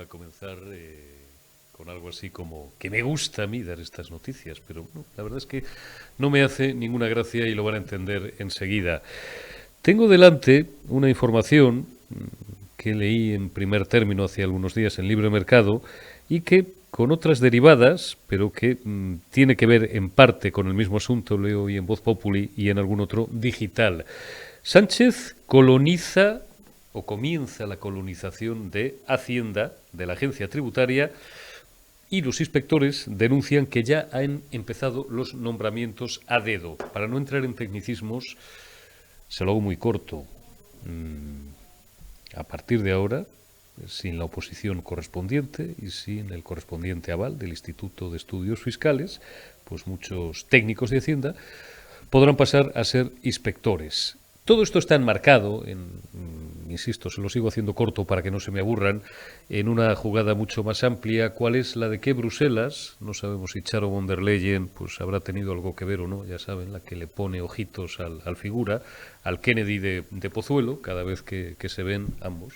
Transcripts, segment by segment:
a comenzar con algo así como que me gusta a mí dar estas noticias, pero no, la verdad es que no me hace ninguna gracia y lo van a entender enseguida. Tengo delante una información que leí en primer término hace algunos días en Libre Mercado y que con otras derivadas, pero que tiene que ver en parte con el mismo asunto, leo hoy en Voz Populi y en algún otro digital. Sánchez coloniza o comienza la colonización de Hacienda, de la agencia tributaria, y los inspectores denuncian que ya han empezado los nombramientos a dedo. Para no entrar en tecnicismos, se lo hago muy corto. A partir de ahora, sin la oposición correspondiente y sin el correspondiente aval del Instituto de Estudios Fiscales, pues muchos técnicos de Hacienda podrán pasar a ser inspectores. Todo esto está enmarcado, insisto, se lo sigo haciendo corto para que no se me aburran, en una jugada mucho más amplia. ¿Cuál es la de que Bruselas? No sabemos si Charo von der Leyen pues habrá tenido algo que ver o no, ya saben, la que le pone ojitos al figura, al Kennedy de Pozuelo, cada vez que se ven ambos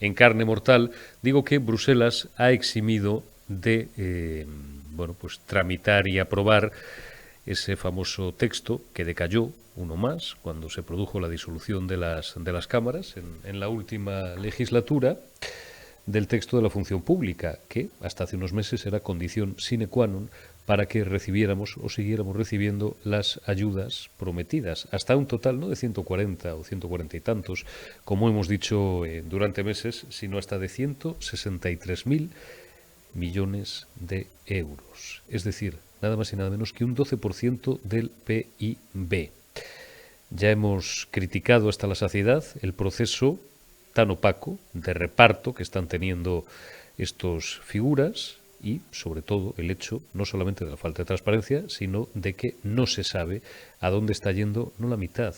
en carne mortal. Digo que Bruselas ha eximido de pues tramitar y aprobar ese famoso texto que decayó, uno más, cuando se produjo la disolución de las cámaras en la última legislatura, del texto de la función pública, que hasta hace unos meses era condición sine qua non para que recibiéramos o siguiéramos recibiendo las ayudas prometidas, hasta un total no de 140 o 140 y tantos, como hemos dicho durante meses, sino hasta de 163.000 millones de euros. Es decir, nada más y nada menos que un 12% del PIB. Ya hemos criticado hasta la saciedad el proceso tan opaco de reparto que están teniendo estos figuras y, sobre todo, el hecho no solamente de la falta de transparencia, sino de que no se sabe a dónde está yendo no la mitad,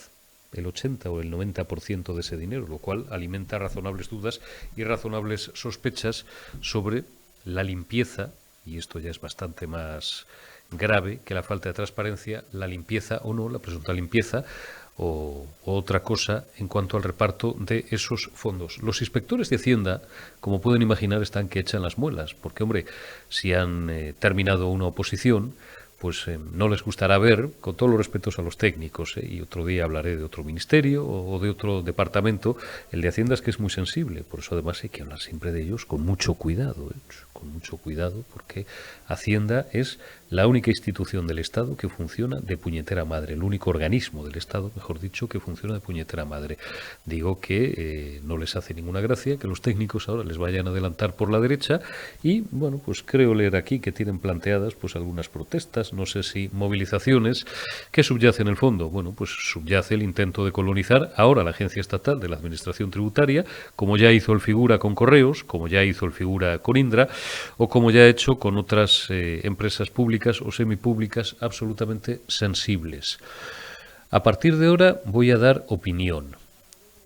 el 80 o el 90% de ese dinero, lo cual alimenta razonables dudas y razonables sospechas sobre la limpieza, y esto ya es bastante más grave que la falta de transparencia, la limpieza o no, la presunta limpieza o otra cosa en cuanto al reparto de esos fondos. Los inspectores de Hacienda, como pueden imaginar, están que echan las muelas, porque, hombre, si han terminado una oposición, pues no les gustará ver, con todos los respetos a los técnicos, y otro día hablaré de otro ministerio o de otro departamento, el de Hacienda es que es muy sensible, por eso además hay que hablar siempre de ellos con mucho cuidado, porque Hacienda es la única institución del Estado que funciona de puñetera madre, el único organismo del Estado, mejor dicho, que funciona de puñetera madre. Digo que no les hace ninguna gracia que los técnicos ahora les vayan a adelantar por la derecha y, bueno, pues creo leer aquí que tienen planteadas pues algunas protestas, no sé si movilizaciones. ¿Qué subyace en el fondo? Bueno, pues subyace el intento de colonizar ahora la Agencia Estatal de la Administración Tributaria, como ya hizo el figura con Correos, como ya hizo el figura con Indra, o como ya ha hecho con otras empresas públicas o semipúblicas absolutamente sensibles. A partir de ahora voy a dar opinión,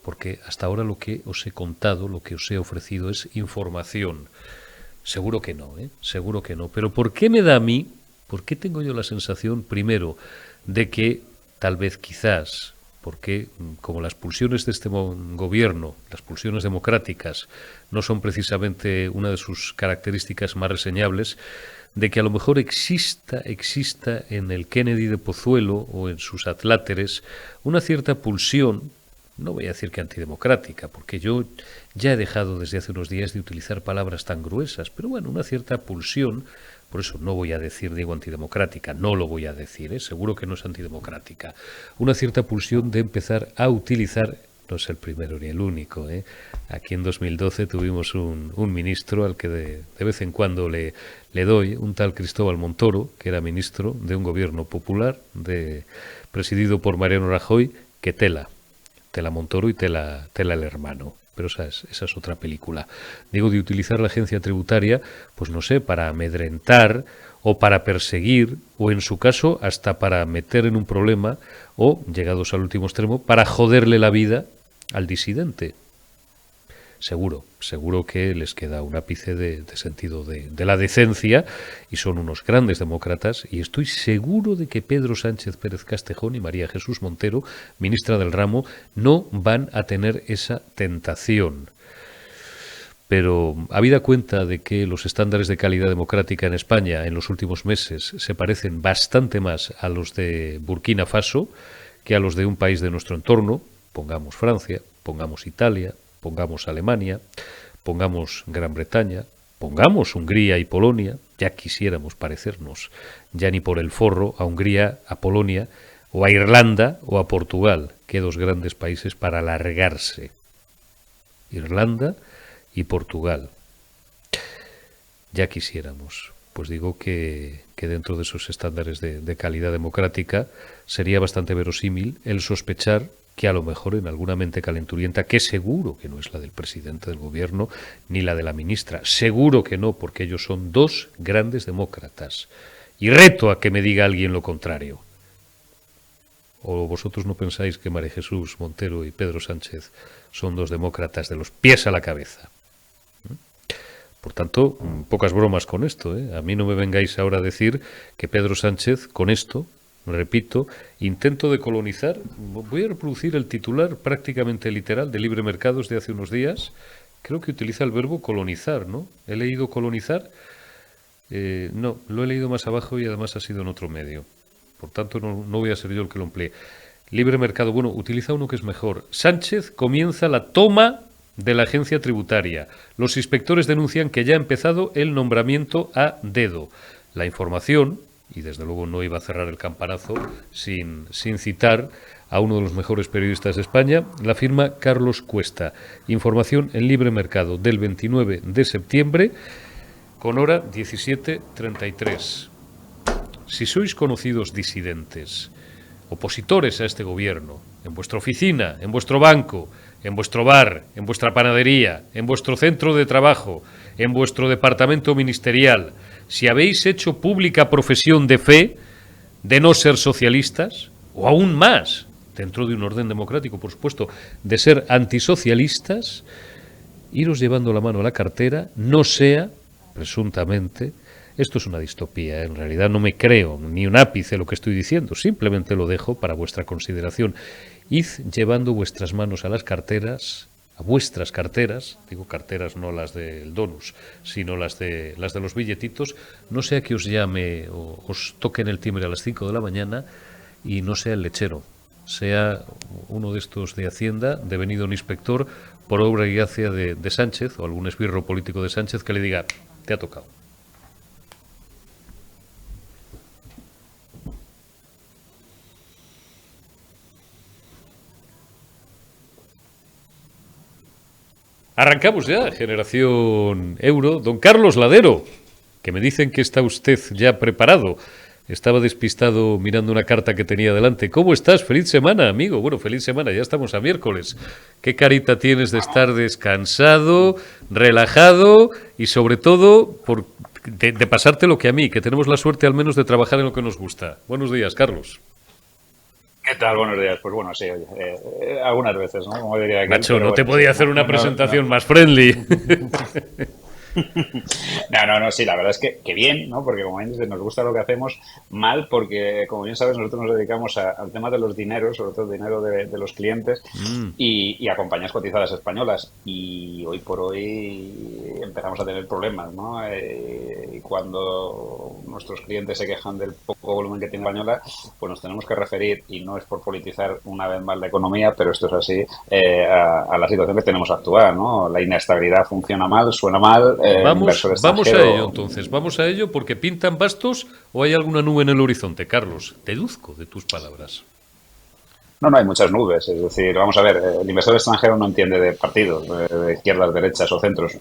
porque hasta ahora lo que os he contado, lo que os he ofrecido es información. Seguro que no, seguro que no. Pero ¿por qué me da a mí, por qué tengo yo la sensación, primero, de que tal vez quizás, porque como las pulsiones de este gobierno, las pulsiones democráticas, no son precisamente una de sus características más reseñables, de que a lo mejor exista en el Kennedy de Pozuelo o en sus atláteres una cierta pulsión, no voy a decir que antidemocrática, porque yo ya he dejado desde hace unos días de utilizar palabras tan gruesas, pero bueno, una cierta pulsión, por eso no voy a decir, digo, antidemocrática, no lo voy a decir, seguro que no es antidemocrática, una cierta pulsión de empezar a utilizar, no es el primero ni el único, aquí en 2012 tuvimos un ministro al que de vez en cuando le doy, un tal Cristóbal Montoro, que era ministro de un gobierno popular, presidido por Mariano Rajoy, que tela Montoro y tela el hermano. Pero esa es otra película. Digo, de utilizar la agencia tributaria, pues no sé, para amedrentar o para perseguir, o en su caso hasta para meter en un problema, o, llegados al último extremo, para joderle la vida al disidente. Seguro que les queda un ápice de sentido de la decencia y son unos grandes demócratas, y estoy seguro de que Pedro Sánchez Pérez Castejón y María Jesús Montero, ministra del ramo, no van a tener esa tentación. pero habida cuenta de que los estándares de calidad democrática en España en los últimos meses se parecen bastante más a los de Burkina Faso que a los de un país de nuestro entorno, pongamos Francia, pongamos Italia, pongamos Alemania, pongamos Gran Bretaña, pongamos Hungría y Polonia, ya quisiéramos parecernos, ya ni por el forro, a Hungría, a Polonia, o a Irlanda o a Portugal, que dos grandes países para alargarse. Irlanda y Portugal. Ya quisiéramos. Pues digo que dentro de esos estándares de calidad democrática sería bastante verosímil el sospechar que a lo mejor en alguna mente calenturienta, que seguro que no es la del presidente del gobierno ni la de la ministra, seguro que no, porque ellos son dos grandes demócratas. Y reto a que me diga alguien lo contrario. ¿O vosotros no pensáis que María Jesús Montero y Pedro Sánchez son dos demócratas de los pies a la cabeza? Por tanto, pocas bromas con esto, ¿eh? A mí no me vengáis ahora a decir que Pedro Sánchez, con esto, repito, intento de colonizar. Voy a reproducir el titular prácticamente literal de Libre Mercados de hace unos días. Creo que utiliza el verbo colonizar, ¿no? ¿He leído colonizar? No, lo he leído más abajo y además ha sido en otro medio. Por tanto, no voy a ser yo el que lo emplee. Libre mercado, bueno, utiliza uno que es mejor. Sánchez comienza la toma de la agencia tributaria. Los inspectores denuncian que ya ha empezado el nombramiento a dedo. La información, y desde luego no iba a cerrar el campanazo sin citar a uno de los mejores periodistas de España, la firma Carlos Cuesta. Información en Libre Mercado del 29 de septiembre con hora 17:33. Si sois conocidos disidentes, opositores a este gobierno, en vuestra oficina, en vuestro banco, en vuestro bar, en vuestra panadería, en vuestro centro de trabajo, en vuestro departamento ministerial, si habéis hecho pública profesión de fe de no ser socialistas, o aún más, dentro de un orden democrático, por supuesto, de ser antisocialistas, iros llevando la mano a la cartera, no sea, presuntamente, esto es una distopía, en realidad no me creo ni un ápice lo que estoy diciendo, simplemente lo dejo para vuestra consideración. Id llevando vuestras manos a las carteras, a vuestras carteras, digo carteras no las del donus, sino las de los billetitos, no sea que os llame o os toquen el timbre a las 5 de la mañana y no sea el lechero, sea uno de estos de Hacienda, devenido un inspector por obra y gracia de Sánchez o algún esbirro político de Sánchez que le diga, te ha tocado. Arrancamos ya, Generación Euro. Don Carlos Ladero, que me dicen que está usted ya preparado. Estaba despistado mirando una carta que tenía delante. ¿Cómo estás? Feliz semana, amigo. Bueno, feliz semana, ya estamos a miércoles. ¿Qué carita tienes de estar descansado, relajado y sobre todo de pasarte lo que a mí, que tenemos la suerte al menos de trabajar en lo que nos gusta? Buenos días, Carlos. ¿Qué tal? Buenos días. Pues bueno, sí, algunas veces, ¿no? Como diría aquel, Nacho, no pero te bueno, podía sí, hacer una no, presentación más friendly. no, sí, la verdad es que bien, ¿no? Porque como bien dices, nos gusta lo que hacemos, mal porque, como bien sabes, nosotros nos dedicamos al tema de los dineros, sobre todo el dinero de los clientes y a compañías cotizadas españolas. Y hoy por hoy empezamos a tener problemas, ¿no? Y cuando nuestros clientes se quejan del poco volumen que tiene Española, pues nos tenemos que referir, y no es por politizar una vez más la economía, pero esto es así, a la situación que tenemos actual, ¿no? La inestabilidad funciona mal, suena mal. Vamos a ello entonces, vamos a ello porque pintan bastos o hay alguna nube en el horizonte, Carlos. Deduzco de tus palabras. No hay muchas nubes. Es decir, vamos a ver, el inversor extranjero no entiende de partidos, de izquierdas, derechas o centros.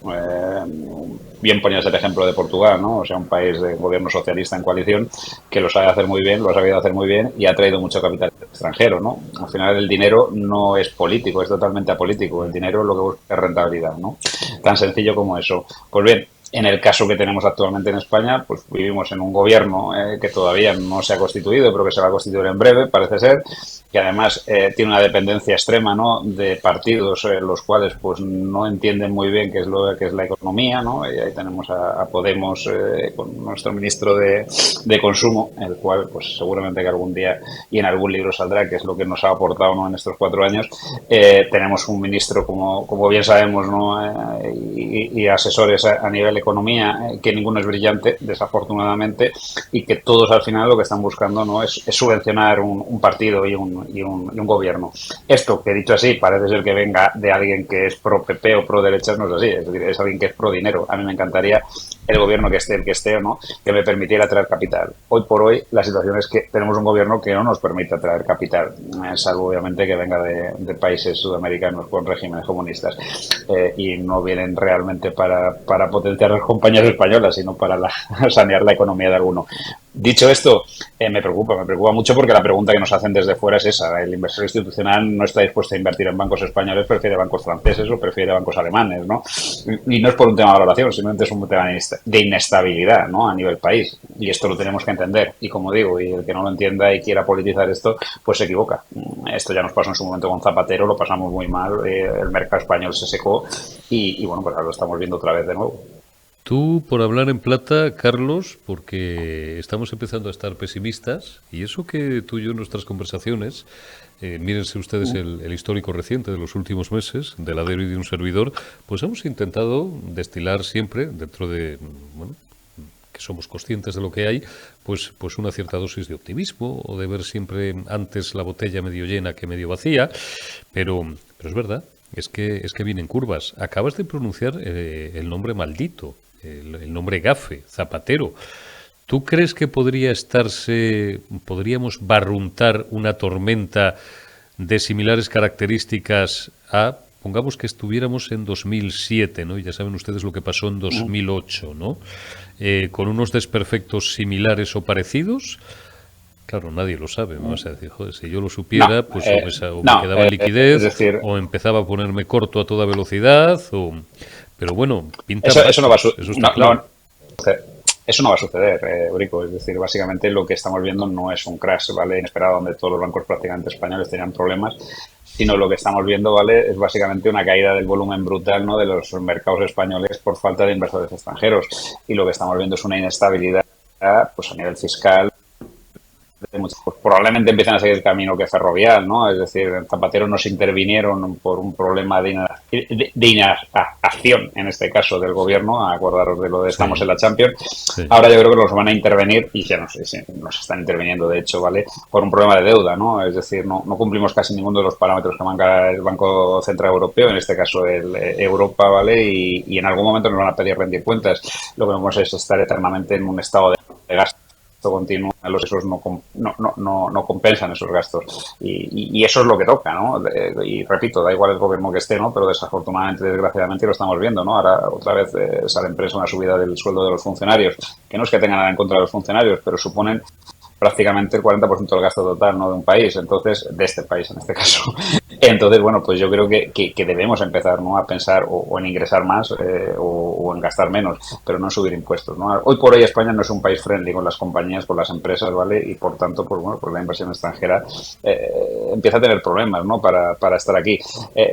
Bien ponías el ejemplo de Portugal, ¿no? O sea, un país de gobierno socialista en coalición que lo sabe hacer muy bien, lo ha sabido hacer muy bien y ha traído mucho capital extranjero, ¿no? Al final el dinero no es político, es totalmente apolítico. El dinero lo que busca es rentabilidad, ¿no? Tan sencillo como eso. Pues bien, En el caso que tenemos actualmente en España, pues vivimos en un gobierno que todavía no se ha constituido, pero que se va a constituir en breve, parece ser, que además tiene una dependencia extrema, ¿no?, de partidos los cuales pues no entienden muy bien qué es lo que es la economía, ¿no? Y ahí tenemos a Podemos con nuestro ministro de Consumo, el cual pues seguramente que algún día y en algún libro saldrá qué es lo que nos ha aportado, ¿no?, en estos 4 años. Tenemos un ministro, como bien sabemos, ¿no?, y asesores a nivel economía, que ninguno es brillante, desafortunadamente, y que todos al final lo que están buscando, ¿no?, es subvencionar un partido y un gobierno. Esto, que dicho así, parece ser que venga de alguien que es pro PP o pro derechas, no es así, es decir, es alguien que es pro dinero. A mí me encantaría el gobierno que esté, el que esté o no, que me permitiera traer capital. Hoy por hoy la situación es que tenemos un gobierno que no nos permite traer capital, salvo obviamente que venga de países sudamericanos con regímenes comunistas, y no vienen realmente para potenciar las compañías españolas, sino para sanear la economía de alguno. Dicho esto, me preocupa mucho porque la pregunta que nos hacen desde fuera es esa. El inversor institucional no está dispuesto a invertir en bancos españoles, prefiere bancos franceses o prefiere bancos alemanes, ¿no? Y no es por un tema de valoración, simplemente es un tema de inestabilidad, ¿no?, a nivel país. Y esto lo tenemos que entender. Y como digo, y el que no lo entienda y quiera politizar esto, pues se equivoca. Esto ya nos pasó en su momento con Zapatero, lo pasamos muy mal, el mercado español se secó y bueno, pues ahora lo estamos viendo otra vez de nuevo. Tú, por hablar en plata, Carlos, porque estamos empezando a estar pesimistas, y eso que tú y yo en nuestras conversaciones, mírense ustedes el histórico reciente de los últimos meses, de Ladero y de un servidor, pues hemos intentado destilar siempre, dentro de, bueno, que somos conscientes de lo que hay, pues una cierta dosis de optimismo, o de ver siempre antes la botella medio llena que medio vacía, pero es verdad. Es que vienen curvas. Acabas de pronunciar el nombre maldito, el nombre gafe, Zapatero. ¿Tú crees que podríamos barruntar una tormenta de similares características pongamos que estuviéramos en 2007, ¿no? Y ya saben ustedes lo que pasó en 2008, ¿no? Con unos desperfectos similares o parecidos. Claro, nadie lo sabe. Me vas a decir, joder, si yo lo supiera, pues o me quedaba en liquidez, es decir, o empezaba a ponerme corto a toda velocidad, pero bueno, pinta eso no va a claro. Eso no va a suceder, Eurico. Es decir, básicamente lo que estamos viendo no es un crash, ¿vale?, inesperado, donde todos los bancos prácticamente españoles tenían problemas, sino lo que estamos viendo, ¿vale?, es básicamente una caída del volumen brutal, ¿no?, de los mercados españoles por falta de inversores extranjeros. Y lo que estamos viendo es una inestabilidad, pues a nivel fiscal. Pues probablemente empiezan a seguir el camino que Ferrovial, ¿no? Es decir, en Zapatero nos intervinieron por un problema de inacción, en este caso, del gobierno. Acordaros de lo de estamos en la Champions. Sí. Ahora yo creo que nos van a intervenir, y ya nos están interviniendo, de hecho, ¿vale?, por un problema de deuda, ¿no? Es decir, no cumplimos casi ninguno de los parámetros que marca el Banco Central Europeo, en este caso Europa, ¿vale? Y en algún momento nos van a pedir rendir cuentas. Lo que no podemos es estar eternamente en un estado de gasto continuo. Los esos no compensan esos gastos, y eso es lo que toca, ¿no? Y repito, da igual el gobierno que esté, ¿no?, pero desafortunadamente, desgraciadamente, lo estamos viendo, ¿no? Ahora otra vez sale en prensa una subida del sueldo de los funcionarios, que no es que tengan nada en contra de los funcionarios, pero suponen prácticamente el 40% del gasto total, ¿no?, de un país, entonces, de este país en este caso. Entonces, bueno, pues yo creo que debemos empezar, ¿no?, a pensar o en ingresar más o en gastar menos, pero no en subir impuestos, ¿no? Hoy por hoy España no es un país friendly con las compañías, con las empresas, ¿vale? Y por tanto, pues bueno, pues la inversión extranjera empieza a tener problemas, ¿no?, para estar aquí.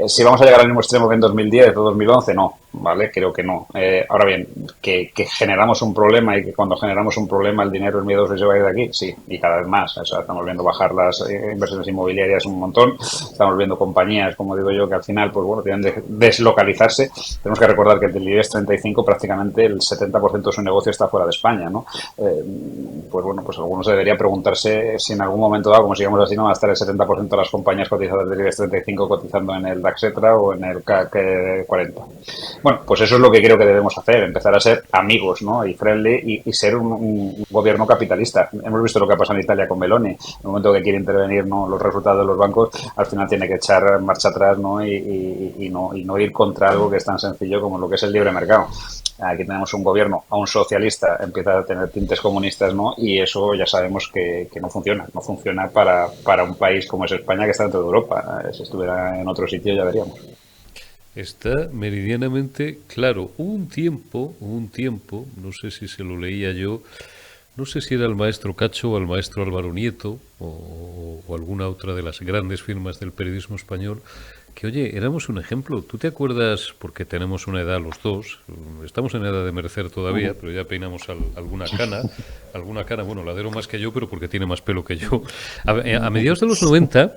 Si vamos a llegar al mismo extremo que en 2010 o 2011, no, ¿vale? Creo que no. Ahora bien, que generamos un problema, y que cuando generamos un problema el dinero es miedoso y se va a ir de aquí, sí, y cada vez más. O sea, estamos viendo bajar las inversiones inmobiliarias un montón, estamos viendo compañías, como digo yo, que al final, pues bueno, tienen que deslocalizarse. Tenemos que recordar que del IBEX 35 prácticamente el 70% de su negocio está fuera de España, ¿no? Pues bueno, pues algunos debería preguntarse si en algún momento dado, como sigamos así, no va a estar el 70% de las compañías cotizadas del IBEX 35 cotizando en el DAX-ETRA o en el CAC 40. Bueno, pues eso es lo que creo que debemos hacer, empezar a ser amigos, ¿no?, y friendly, y ser un gobierno capitalista. Hemos visto lo que ha pasado en Italia con Meloni. En el momento que quiere intervenir, ¿no?, los resultados de los bancos, al final tiene que echar marcha atrás, ¿no?, y no ir contra algo que es tan sencillo como lo que es el libre mercado. Aquí tenemos un gobierno, a un socialista, empieza a tener tintes comunistas, ¿no?, y eso ya sabemos que no funciona. No funciona para un país como es España, que está dentro de Europa. Si estuviera en otro sitio ya veríamos. Está meridianamente claro. Hubo un tiempo, no sé si se lo leía yo, no sé si era el maestro Cacho o el maestro Álvaro Nieto o alguna otra de las grandes firmas del periodismo español, que oye, éramos un ejemplo. ¿Tú te acuerdas, porque tenemos una edad los dos, estamos en edad de merecer todavía, pero ya peinamos alguna cana, bueno, Ladero más que yo, pero porque tiene más pelo que yo. A mediados de los 90,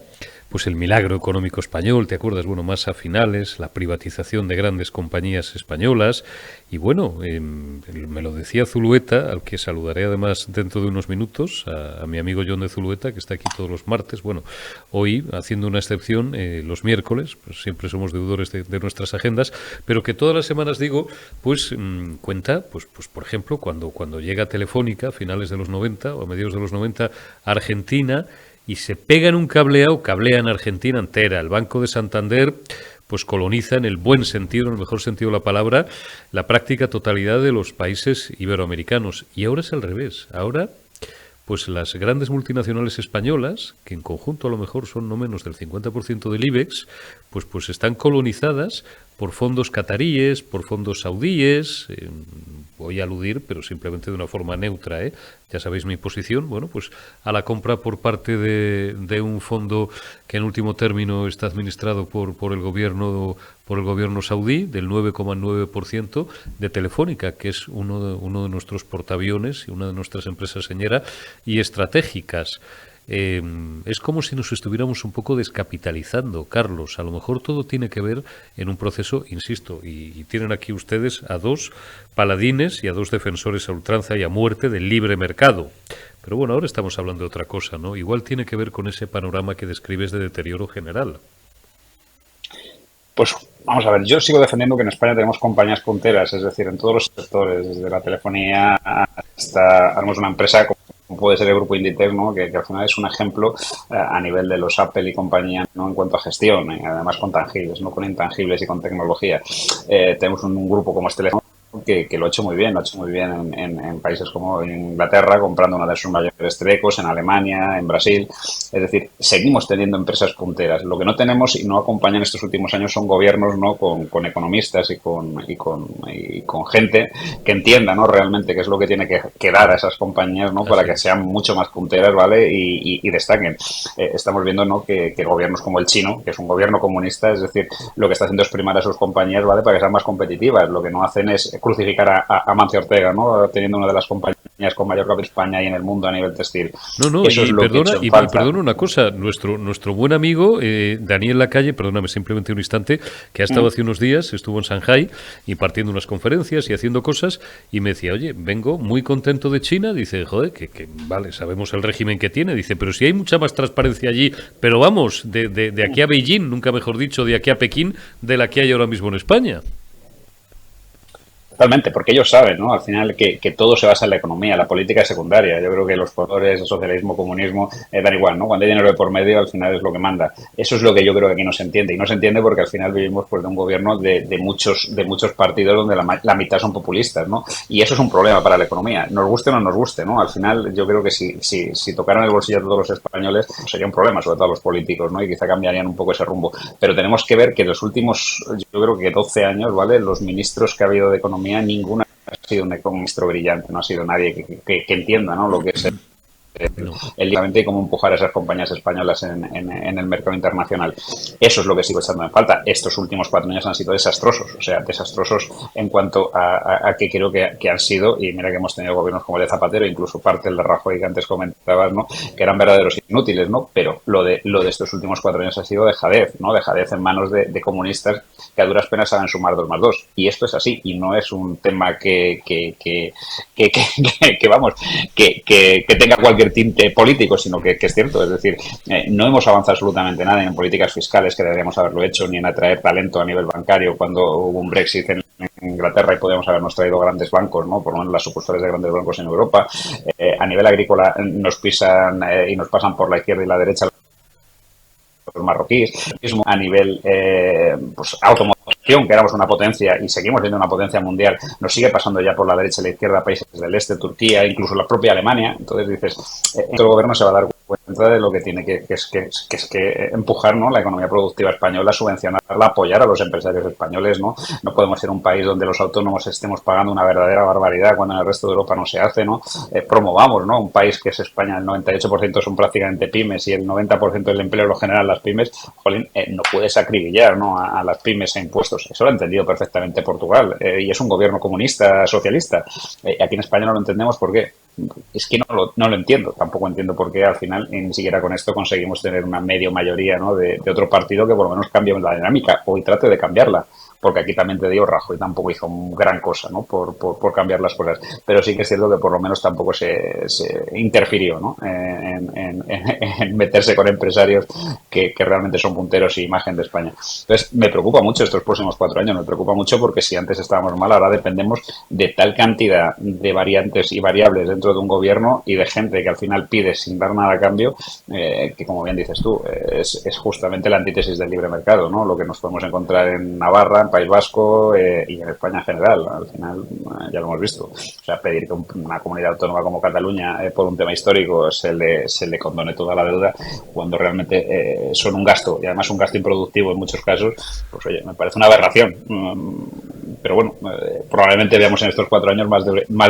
pues el milagro económico español, ¿te acuerdas? Bueno, más a finales, la privatización de grandes compañías españolas, y bueno, me lo decía Zulueta, al que saludaré además dentro de unos minutos, a mi amigo John de Zulueta, que está aquí todos los martes, bueno, hoy, haciendo una excepción, los miércoles, pues siempre somos deudores de nuestras agendas, pero que todas las semanas digo, pues cuenta, pues por ejemplo, cuando llega Telefónica, a finales de los 90 o a mediados de los 90, a Argentina, y se pegan un cableado, cablean Argentina entera. El Banco de Santander pues coloniza en el buen sentido, en el mejor sentido de la palabra, la práctica totalidad de los países iberoamericanos. Y ahora es al revés. Ahora, pues las grandes multinacionales españolas, que en conjunto a lo mejor son no menos del 50% del IBEX, pues están colonizadas por fondos cataríes, por fondos saudíes, voy a aludir, pero simplemente de una forma neutra, ya sabéis mi posición, bueno, pues a la compra por parte de un fondo que en último término está administrado por el gobierno saudí, del 9,9% de Telefónica, que es uno de nuestros portaaviones y una de nuestras empresas señera y estratégicas. Es como si nos estuviéramos un poco descapitalizando, Carlos. A lo mejor todo tiene que ver en un proceso, insisto, y tienen aquí ustedes a dos paladines y a dos defensores a ultranza y a muerte del libre mercado. Pero bueno, ahora estamos hablando de otra cosa, ¿no? Igual tiene que ver con ese panorama que describes de deterioro general. Pues vamos a ver, yo sigo defendiendo que en España tenemos compañías punteras, es decir, en todos los sectores, desde la telefonía hasta, haremos una empresa como puede ser el grupo Inditex, ¿no? Que al final es un ejemplo a nivel de los Apple y compañía, ¿no? En cuanto a gestión, además con tangibles, no con intangibles y con tecnología. Tenemos un grupo como este que lo ha hecho muy bien, en países como Inglaterra, comprando una de sus mayores telecos, en Alemania, en Brasil. Es decir, seguimos teniendo empresas punteras. Lo que no tenemos y no acompañan estos últimos años son gobiernos, ¿no? Con economistas y con gente que entienda, ¿no? Realmente qué es lo que tiene que dar a esas compañías, ¿no? Para que sean mucho más punteras, ¿vale? Y destaquen. Estamos viendo, ¿no? Que gobiernos como el chino, que es un gobierno comunista, es decir, lo que está haciendo es primar a sus compañías, ¿vale? Para que sean más competitivas. Lo que no hacen es crucificar a Mancio Ortega, ¿no? Teniendo una de las compañías con mayor capital en España y en el mundo a nivel textil. No, eso es lo y perdona una cosa, nuestro buen amigo Daniel Lacalle, perdóname simplemente un instante, que ha estado hace unos días, estuvo en Shanghái impartiendo unas conferencias y haciendo cosas, y me decía, oye, vengo muy contento de China, dice, joder, que vale, sabemos el régimen que tiene, dice, pero si hay mucha más transparencia allí, pero vamos, de aquí a Beijing, nunca mejor dicho, de aquí a Pekín, de la que hay ahora mismo en España. Totalmente, porque ellos saben, ¿no? Al final que todo se basa en la economía, la política es secundaria. Yo creo que los colores, el socialismo, comunismo, dan igual, ¿no? Cuando hay dinero de por medio, al final es lo que manda. Eso es lo que yo creo que aquí no se entiende. Y no se entiende porque al final vivimos pues de un gobierno de muchos partidos donde la mitad son populistas, ¿no? Y eso es un problema para la economía. Nos guste o no nos guste, ¿no? Al final yo creo que si tocaran el bolsillo a todos los españoles, sería un problema, sobre todo a los políticos, ¿no? Y quizá cambiarían un poco ese rumbo. Pero tenemos que ver que en los últimos, yo creo que 12 años, ¿vale? Los ministros que ha habido de economía, ninguna ha sido un ministro brillante, no ha sido nadie que entienda, ¿no? Lo que es y cómo empujar a esas compañías españolas en el mercado internacional. Eso es lo que sigo echando en falta. Estos últimos 4 años han sido desastrosos, o sea, desastrosos en cuanto a que creo que han sido, y mira que hemos tenido gobiernos como el de Zapatero, incluso parte del de Rajoy que antes comentabas, ¿no? Que eran verdaderos inútiles, ¿no? Pero lo de estos últimos 4 años ha sido dejadez, ¿no? Dejadez en manos de comunistas que a duras penas saben sumar 2 más 2. Y esto es así, y no es un tema que tenga cualquier tinte político, sino que es cierto. Es decir, no hemos avanzado absolutamente nada en políticas fiscales, que deberíamos haberlo hecho, ni en atraer talento a nivel bancario cuando hubo un Brexit en Inglaterra y podíamos habernos traído grandes bancos, ¿no? Por lo menos las sucursales de grandes bancos en Europa. A nivel agrícola nos pisan y nos pasan por la izquierda y la derecha los marroquíes. A nivel pues automotriz que éramos una potencia y seguimos siendo una potencia mundial, nos sigue pasando ya por la derecha y la izquierda países del este, Turquía, incluso la propia Alemania. Entonces dices, el gobierno se va a dar cuenta de lo que tiene que empujar, ¿no?, la economía productiva española, subvencionarla, apoyar a los empresarios españoles, ¿no? No podemos ser un país donde los autónomos estemos pagando una verdadera barbaridad cuando en el resto de Europa no se hace, ¿no? Promovamos, ¿no?, un país que es España, el 98% son prácticamente pymes y el 90% del empleo lo generan las pymes. Jolín, no puedes acribillar, ¿no?, a las pymes e impuestos. Eso lo ha entendido perfectamente Portugal, y es un gobierno comunista, socialista. Aquí en España no lo entendemos. ¿Por qué? Es que no lo entiendo. Tampoco entiendo por qué al final ni siquiera con esto conseguimos tener una medio mayoría, ¿no?, de otro partido que por lo menos cambie la dinámica o trate de cambiarla. Porque aquí también te digo, Rajoy tampoco hizo gran cosa, ¿no?, por cambiar las cosas. Pero sí que es cierto que por lo menos tampoco se interfirió, ¿no?, en meterse con empresarios que realmente son punteros y imagen de España. Entonces, me preocupa mucho estos próximos 4 años. Me preocupa mucho porque si antes estábamos mal, ahora dependemos de tal cantidad de variantes y variables dentro de un gobierno y de gente que al final pide sin dar nada a cambio, que como bien dices tú, es justamente la antítesis del libre mercado, ¿no? Lo que nos podemos encontrar en Navarra, País Vasco, y en España en general. Al final, ya lo hemos visto. O sea, pedir que una comunidad autónoma como Cataluña, por un tema histórico, se le condone toda la deuda, cuando realmente son un gasto, y además un gasto improductivo en muchos casos, pues oye, me parece una aberración. Pero bueno, probablemente veamos en estos 4 años más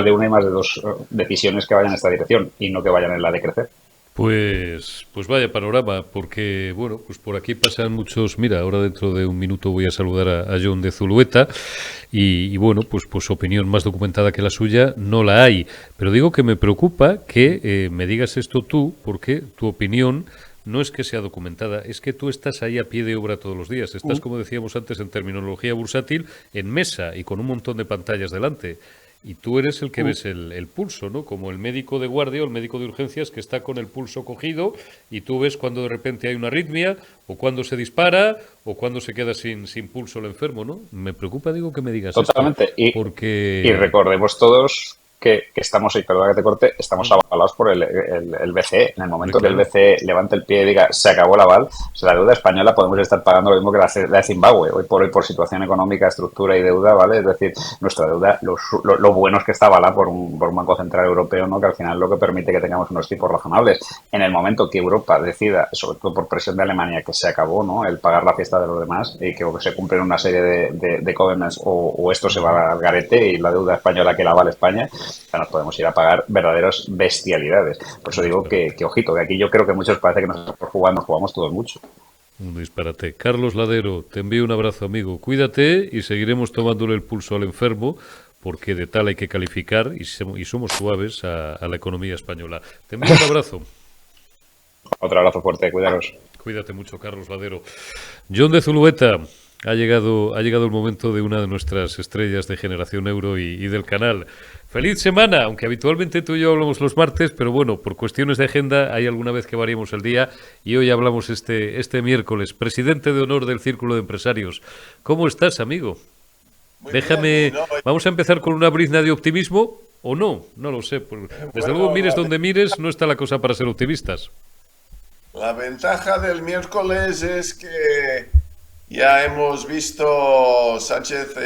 de una y más de 2 decisiones que vayan en esta dirección y no que vayan en la de crecer. Pues vaya panorama, porque bueno, pues por aquí pasan muchos. Mira, ahora dentro de un minuto voy a saludar a Jon de Zulueta y bueno, pues opinión más documentada que la suya no la hay. Pero digo que me preocupa que me digas esto tú, porque tu opinión no es que sea documentada, es que tú estás ahí a pie de obra todos los días. Estás, como decíamos antes en terminología bursátil, en mesa y con un montón de pantallas delante. Y tú eres el que ves el pulso, ¿no? Como el médico de guardia o el médico de urgencias que está con el pulso cogido y tú ves cuando de repente hay una arritmia o cuando se dispara o cuando se queda sin pulso el enfermo, ¿no? Me preocupa, digo, que me digas Totalmente. esto, porque... Y recordemos todos que estamos, y perdona que te corte, estamos avalados por el BCE. En el momento que el BCE levante el pie y diga se acabó el aval, o sea, la deuda española podemos estar pagando lo mismo que la de Zimbabue, hoy por situación económica, estructura y deuda, ¿vale? Es decir, nuestra deuda, lo bueno es que está avalada por un Banco Central Europeo, ¿no?, que al final lo que permite que tengamos unos tipos razonables. En el momento que Europa decida, sobre todo por presión de Alemania, que se acabó, ¿no?, el pagar la fiesta de los demás y que se cumplen una serie de covenants, o esto se va al garete y la deuda española que la avala España, nos podemos ir a pagar verdaderas bestialidades. Por eso digo que ojito, que aquí yo creo que muchos parece que nos jugamos todos mucho. Un disparate. Carlos Ladero, te envío un abrazo, amigo. Cuídate y seguiremos tomándole el pulso al enfermo, porque de tal hay que calificar y somos suaves a la economía española. Te envío un abrazo. Otro abrazo fuerte, cuidaros. Cuídate mucho, Carlos Ladero. Jon de Zulueta, ha llegado el momento de una de nuestras estrellas de Generación Euro y del canal. ¡Feliz semana! Aunque habitualmente tú y yo hablamos los martes, pero bueno, por cuestiones de agenda hay alguna vez que variemos el día y hoy hablamos este miércoles. Presidente de honor del Círculo de Empresarios. ¿Cómo estás, amigo? Muy Déjame, bien, no, vamos a empezar con una brizna de optimismo o no, no lo sé. Desde luego, mires donde mires, no está la cosa para ser optimistas. la ventaja del miércoles es que ya hemos visto Sánchez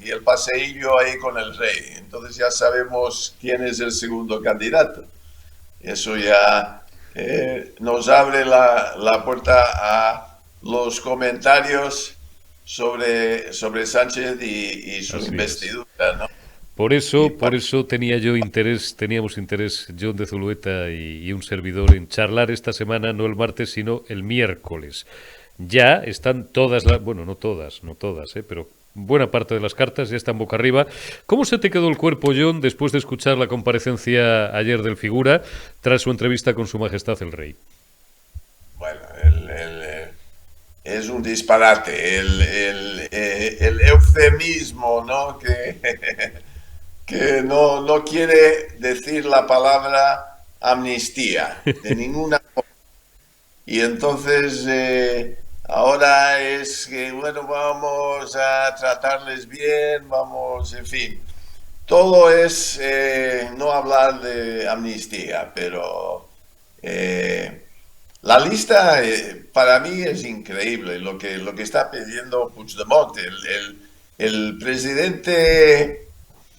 y el paseillo ahí con el rey. Entonces ya sabemos quién es el segundo candidato. Eso ya nos abre la puerta a los comentarios sobre Sánchez y su Así investidura, ¿no? Por eso teníamos interés, Jon de Zulueta y un servidor, en charlar esta semana, no el martes, sino el miércoles. Ya están todas bueno, no todas, pero buena parte de las cartas ya están boca arriba. ¿Cómo se te quedó el cuerpo, Jon, después de escuchar la comparecencia ayer del figura tras su entrevista con Su Majestad el Rey? Bueno, es un disparate, el eufemismo, ¿no? Que no quiere decir la palabra amnistía de ninguna forma. Y entonces ahora es que, bueno, vamos a tratarles bien, vamos, en fin. Todo es no hablar de amnistía, pero la lista para mí es increíble lo que está pidiendo Puigdemont. El presidente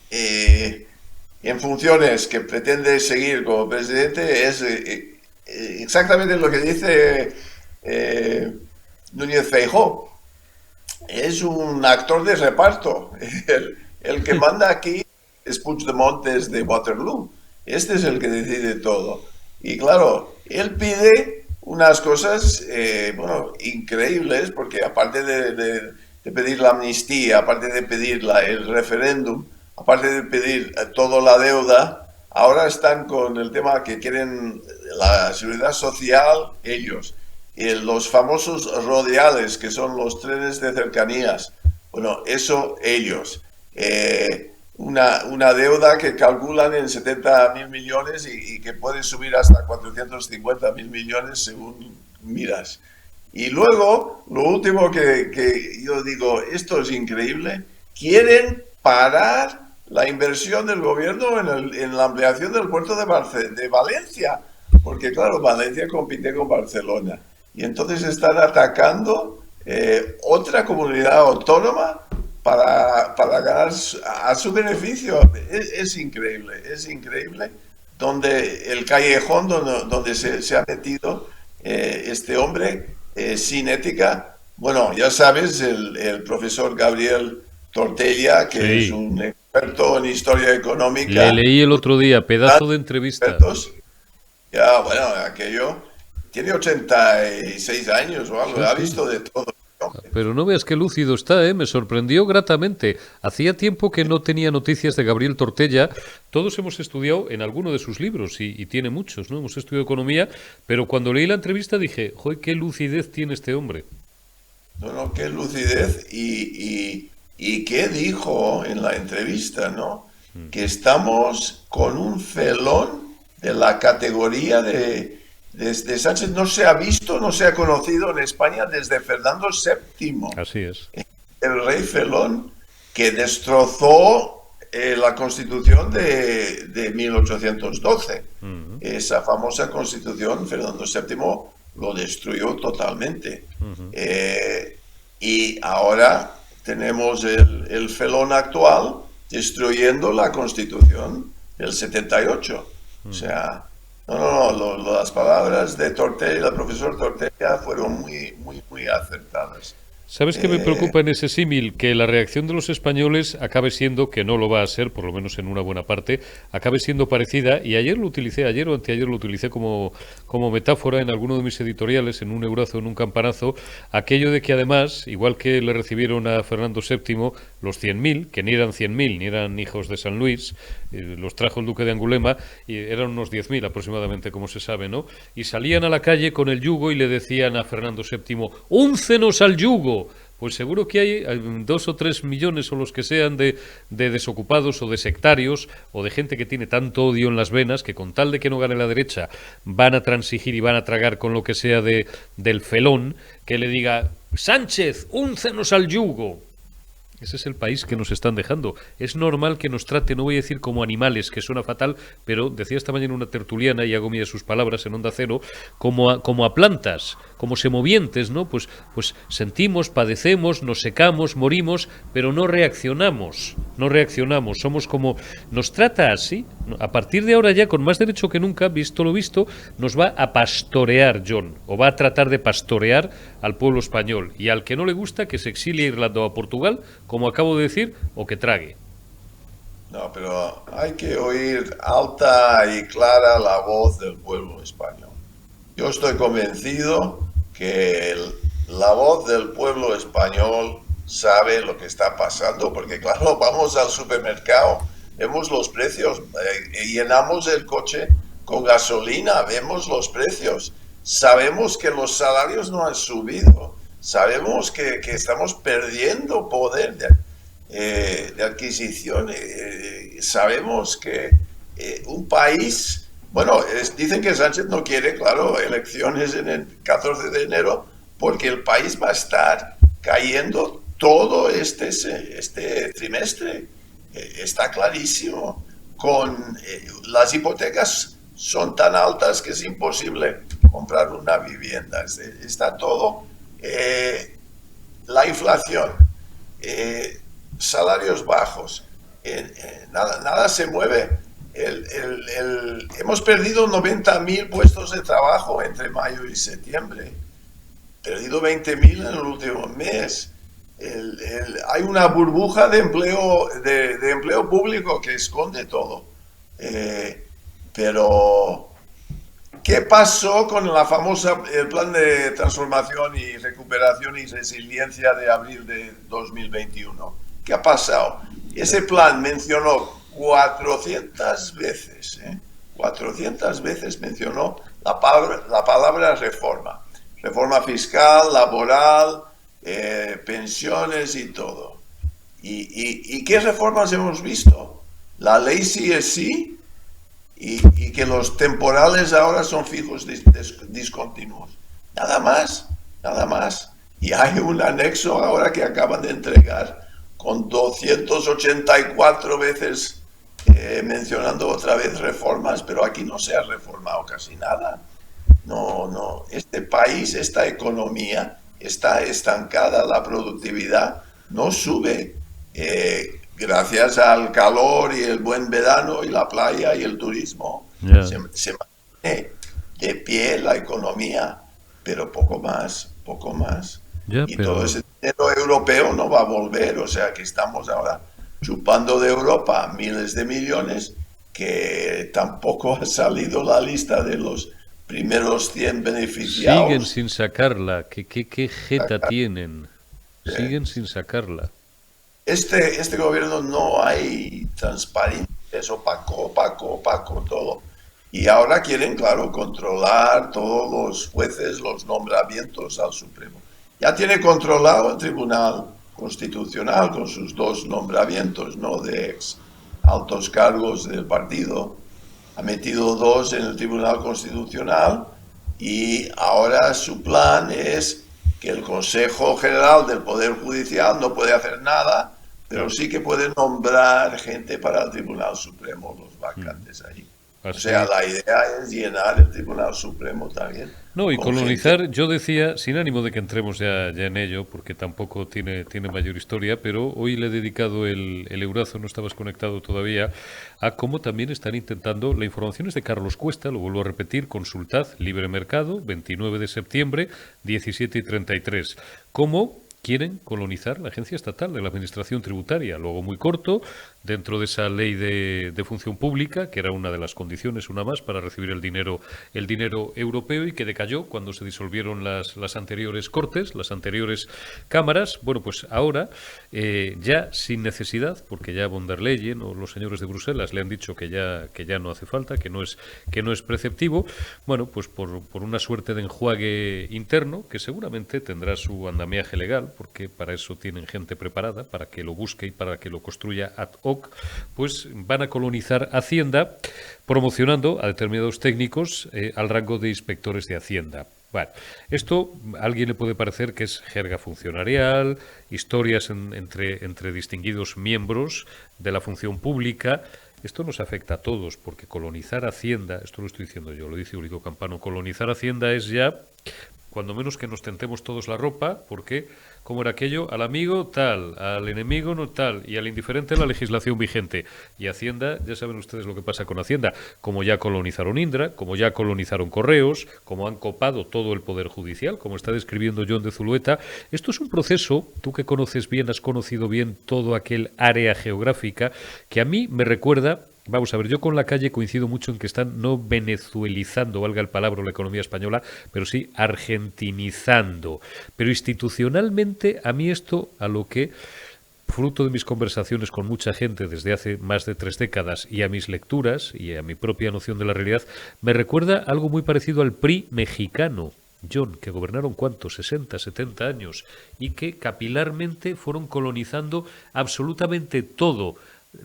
en funciones que pretende seguir como presidente es exactamente lo que dice Núñez Feijóo. Es un actor de reparto. El que manda aquí es Puigdemont desde Waterloo. Este es el que decide todo. Y claro, él pide unas cosas, bueno, increíbles, porque aparte de pedir la amnistía, aparte de pedir el referéndum, aparte de pedir toda la deuda, ahora están con el tema que quieren la seguridad social ellos. Y los famosos rodiales, que son los trenes de cercanías. Bueno, eso ellos. Una deuda que calculan en 70.000 millones y que puede subir hasta 450.000 millones según miras. Y luego, lo último que yo digo, esto es increíble, quieren parar la inversión del gobierno en la ampliación del puerto de Valencia, porque claro, Valencia compite con Barcelona. Y entonces están atacando otra comunidad autónoma para ganar a su beneficio. Es increíble donde el callejón donde se ha metido este hombre sin ética. Bueno, ya sabes, el profesor Gabriel Tortella, que Sí. es un experto en historia económica. Le leí el otro día, pedazo de entrevista. Ya, bueno, aquello tiene 86 años o algo, Sí, ha sí. visto de todo. Pero no veas qué lúcido está, ¿eh? Me sorprendió gratamente. Hacía tiempo que no tenía noticias de Gabriel Tortella. Todos hemos estudiado en alguno de sus libros, y tiene muchos, ¿no? Hemos estudiado economía, pero cuando leí la entrevista dije, joder, qué lucidez tiene este hombre. No, qué lucidez y qué dijo en la entrevista, ¿no? Que estamos con un felón de la categoría de Sánchez. No se ha visto, no se ha conocido en España desde Fernando VII. Así es. El rey felón que destrozó la Constitución de 1812. Esa famosa Constitución, Fernando VII lo destruyó totalmente. Y ahora tenemos el felón actual destruyendo la Constitución del 78. O sea, las palabras de Tortella, el profesor Tortella, fueron muy acertadas. ¿Sabes qué me preocupa en ese símil? Que la reacción de los españoles acabe siendo, que no lo va a ser, por lo menos en una buena parte, acabe siendo parecida, y ayer lo utilicé, ayer o anteayer lo utilicé como metáfora en alguno de mis editoriales, en un eurazo, en un campanazo, aquello de que además, igual que le recibieron a Fernando VII los 100.000, que ni eran 100.000, ni eran hijos de San Luis, los trajo el duque de Angulema, y eran unos 10.000 aproximadamente, como se sabe, ¿no? Y salían a la calle con el yugo y le decían a Fernando VII, ¡úncenos al yugo! Pues seguro que hay 2 o 3 millones o los que sean de desocupados o de sectarios o de gente que tiene tanto odio en las venas que con tal de que no gane la derecha van a transigir y van a tragar con lo que sea del felón que le diga Sánchez, úncenos al yugo. Ese es el país que nos están dejando. Es normal que nos trate, no voy a decir como animales, que suena fatal, pero decía esta mañana una tertuliana, y hago mías sus palabras en Onda Cero, como a plantas, como semovientes, ¿no? Pues sentimos, padecemos, nos secamos, morimos, pero no reaccionamos, somos como... Nos trata así. A partir de ahora ya, con más derecho que nunca, visto lo visto, nos va a pastorear, John, o va a tratar de pastorear al pueblo español, y al que no le gusta, que se exilie a Irlanda o a Portugal, como acabo de decir, o que trague. No, pero hay que oír alta y clara la voz del pueblo español. Yo estoy convencido que la voz del pueblo español sabe lo que está pasando, porque claro, vamos al supermercado, vemos los precios, llenamos el coche con gasolina, vemos los precios, sabemos que los salarios no han subido, sabemos que estamos perdiendo poder de adquisición, sabemos que un país, bueno, dicen que Sánchez no quiere, claro, elecciones en el 14 de enero, porque el país va a estar cayendo todo este trimestre. Está clarísimo. Las hipotecas son tan altas que es imposible comprar una vivienda. Está todo, la inflación, salarios bajos, nada se mueve. Hemos perdido 90.000 puestos de trabajo entre mayo y septiembre. Perdido 20.000 en el último mes. Hay una burbuja de empleo, de empleo público que esconde todo. Pero, ¿qué pasó con el plan de transformación y recuperación y resiliencia de abril de 2021? ¿Qué ha pasado? Ese plan mencionó 400 veces, 400 veces mencionó la palabra reforma. Reforma fiscal, laboral, pensiones y todo. ¿Y qué reformas hemos visto? La ley sí es sí y que los temporales ahora son fijos discontinuos. Nada más, nada más. Y hay un anexo ahora que acaban de entregar con 284 veces mencionando otra vez reformas, pero aquí no se ha reformado casi nada. No, este país, esta economía está estancada, la productividad no sube gracias al calor y el buen verano y la playa y el turismo. Yeah. Se mantiene de pie la economía, pero poco más, poco más. Yeah, y pero... todo ese dinero europeo no va a volver, o sea que estamos ahora chupando de Europa miles de millones que tampoco ha salido la lista de los primeros 100 beneficiados. Siguen sin sacarla. ¿Qué jeta tienen? Siguen sin sacarla. Este gobierno no hay transparencia, es opaco todo. Y ahora quieren, claro, controlar todos los jueces, los nombramientos al Supremo. Ya tiene controlado el Tribunal Constitucional con sus 2 nombramientos, ¿no?, de ex altos cargos del partido. Ha metido 2 en el Tribunal Constitucional y ahora su plan es que el Consejo General del Poder Judicial no puede hacer nada, pero sí que puede nombrar gente para el Tribunal Supremo, los vacantes ahí. Así. O sea, la idea es llenar el Tribunal Supremo también. No, y colonizar, yo decía, sin ánimo de que entremos ya en ello, porque tampoco tiene mayor historia, pero hoy le he dedicado el eurazo, no estabas conectado todavía, a cómo también están intentando, la información es de Carlos Cuesta, lo vuelvo a repetir, consultad, Libre Mercado, 29 de septiembre, 17:33. ¿Cómo quieren colonizar la Agencia Estatal de la Administración Tributaria? Luego, muy corto, dentro de esa ley de función pública, que era una de las condiciones, una más, para recibir el dinero europeo y que decayó cuando se disolvieron las anteriores Cortes, las anteriores cámaras. Bueno, pues ahora, ya sin necesidad, porque ya von der Leyen o los señores de Bruselas le han dicho que ya no hace falta, que no es preceptivo, bueno, pues por una suerte de enjuague interno, que seguramente tendrá su andamiaje legal, porque para eso tienen gente preparada, para que lo busque y para que lo construya ad hoc, pues van a colonizar Hacienda, promocionando a determinados técnicos al rango de inspectores de Hacienda. Bueno, esto a alguien le puede parecer que es jerga funcionarial, historias entre distinguidos miembros de la función pública. Esto nos afecta a todos, porque colonizar Hacienda, esto lo estoy diciendo yo, lo dice Úrico Campano, colonizar Hacienda es ya, cuando menos que nos tentemos todos la ropa, porque, ¿cómo era aquello? Al amigo tal, al enemigo no tal, y al indiferente la legislación vigente. Y Hacienda, ya saben ustedes lo que pasa con Hacienda, como ya colonizaron Indra, como ya colonizaron Correos, como han copado todo el Poder Judicial, como está describiendo John de Zulueta. Esto es un proceso, tú que conoces bien, has conocido bien todo aquel área geográfica, que a mí me recuerda... Vamos a ver, yo con la calle coincido mucho en que están no venezuelizando, valga el palabra, la economía española, pero sí argentinizando. Pero institucionalmente, a mí esto, a lo que, fruto de mis conversaciones con mucha gente desde hace más de 3 décadas y a mis lecturas y a mi propia noción de la realidad, me recuerda algo muy parecido al PRI mexicano. John, que gobernaron ¿cuántos? 60, 70 años y que capilarmente fueron colonizando absolutamente todo.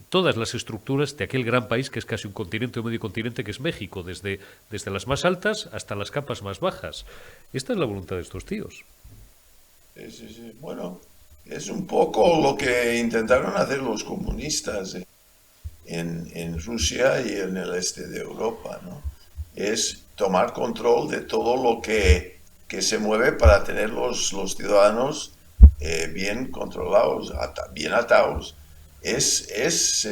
Todas las estructuras de aquel gran país que es casi un continente o medio continente que es México, desde las más altas hasta las capas más bajas. Esta es la voluntad de estos tíos. Sí. Bueno, es un poco lo que intentaron hacer los comunistas en Rusia y en el este de Europa, ¿no? es tomar control de todo lo que se mueve para tener los ciudadanos bien controlados, bien atados. Es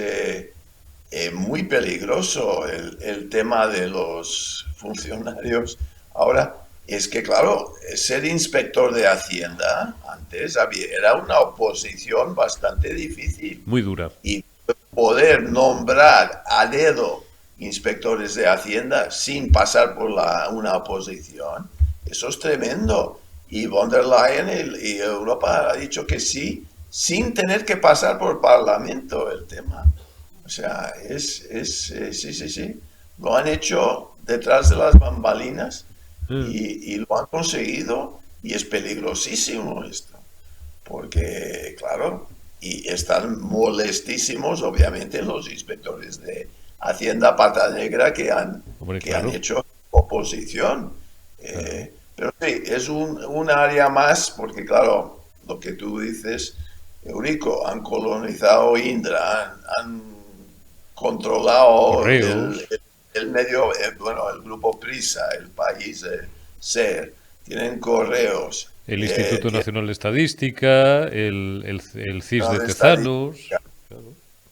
muy peligroso el tema de los funcionarios. Ahora, es que claro, ser inspector de Hacienda antes era una oposición bastante difícil. Muy dura. Y poder nombrar a dedo inspectores de Hacienda sin pasar por una oposición, eso es tremendo. Y von der Leyen y Europa ha dicho que sí, sin tener que pasar por el Parlamento el tema. O sea, sí. Lo han hecho detrás de las bambalinas y lo han conseguido, y es peligrosísimo esto. Porque, claro, y están molestísimos, obviamente, los inspectores de Hacienda Pata Negra que han hecho oposición. Pero sí, es un área más, porque, claro, lo que tú dices, Eurico, han colonizado Indra, han controlado el medio, el grupo Prisa, el país, SER, tienen correos. El Instituto Nacional de Estadística, el CIS de Tezanos.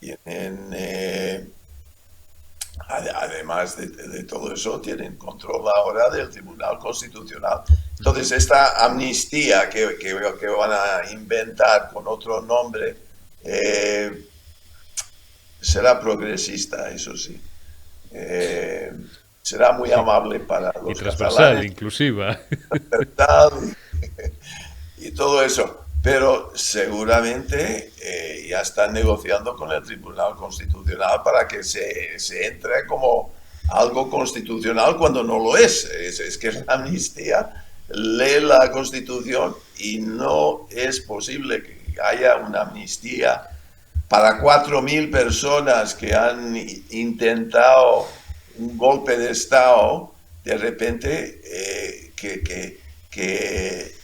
Tienen, además de todo eso, tienen control ahora del Tribunal Constitucional. Entonces, esta amnistía que van a inventar con otro nombre será progresista, eso sí. Será muy amable para los y transversal, catalanes, inclusiva. Y todo eso. Pero seguramente ya están negociando con el Tribunal Constitucional para que se entre como algo constitucional cuando no lo es. Es que la amnistía lee la Constitución y no es posible que haya una amnistía para 4.000 personas que han intentado un golpe de Estado, de repente que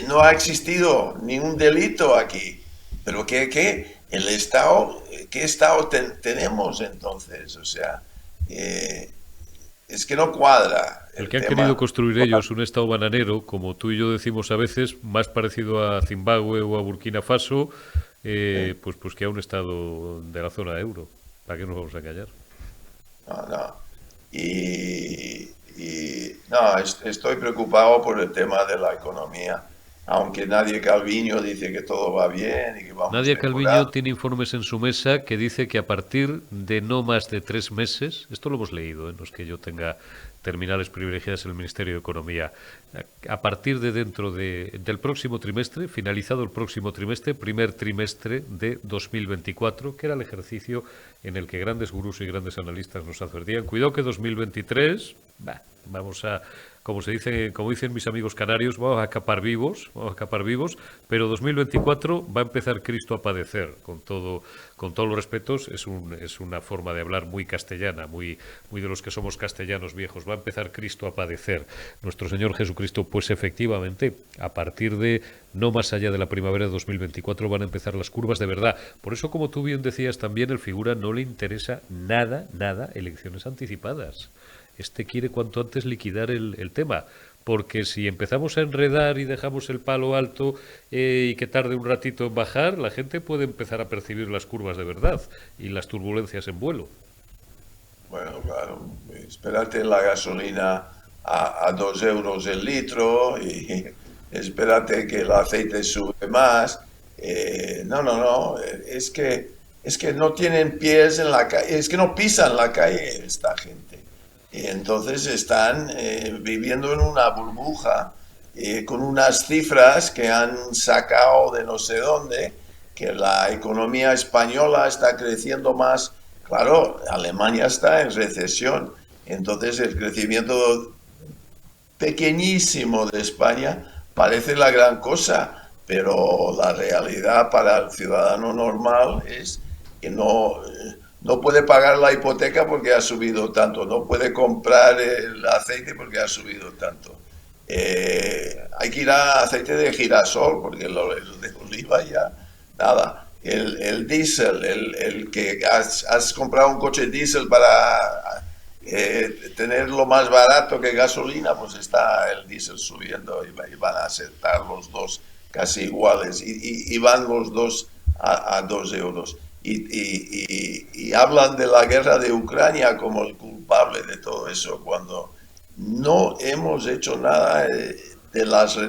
no ha existido ningún delito aquí. Pero el Estado, ¿qué Estado tenemos entonces? O sea, es que no cuadra. El que han querido construir ellos un Estado bananero, como tú y yo decimos a veces, más parecido a Zimbabue o a Burkina Faso, pues que a un Estado de la zona euro. ¿Para qué nos vamos a callar? No. No, estoy preocupado por el tema de la economía, aunque Nadia Calviño dice que todo va bien y que vamos Nadia mejorando. Calviño tiene informes en su mesa que dice que a partir de no más de 3 meses, esto lo hemos leído, no es que yo tenga terminales privilegiadas en el Ministerio de Economía, a partir de dentro del próximo trimestre, finalizado el próximo trimestre, primer trimestre de 2024, que era el ejercicio en el que grandes gurús y grandes analistas nos advertían, cuidado que 2023, vamos a, como dicen mis amigos canarios, vamos a escapar vivos, pero 2024 va a empezar Cristo a padecer, con todos los respetos, es una forma de hablar muy castellana, muy de los que somos castellanos viejos, va a empezar Cristo a padecer, nuestro Señor Jesucristo. Pues efectivamente, a partir de no más allá de la primavera de 2024 van a empezar las curvas de verdad. Por eso, como tú bien decías también, el figura no le interesa nada elecciones anticipadas. Quiere cuanto antes liquidar el tema, porque si empezamos a enredar y dejamos el palo alto y que tarde un ratito en bajar, la gente puede empezar a percibir las curvas de verdad y las turbulencias en vuelo. Bueno, claro, espérate la gasolina a 2 euros el litro y espérate que el aceite sube más. No, es que no tienen pies en la calle, es que no pisan la calle esta gente. Y entonces están viviendo en una burbuja con unas cifras que han sacado de no sé dónde, que la economía española está creciendo más. Claro, Alemania está en recesión, entonces el crecimiento pequeñísimo de España parece la gran cosa, pero la realidad para el ciudadano normal es que no puede pagar la hipoteca porque ha subido tanto, no puede comprar el aceite porque ha subido tanto. Hay que ir a aceite de girasol porque el de oliva ya nada. El diésel, el que has comprado un coche diésel tenerlo más barato que gasolina, pues está el diésel subiendo y van a aceptar los dos casi iguales y van los dos a 2 euros. Y hablan de la guerra de Ucrania como el culpable de todo eso, cuando no hemos hecho nada de las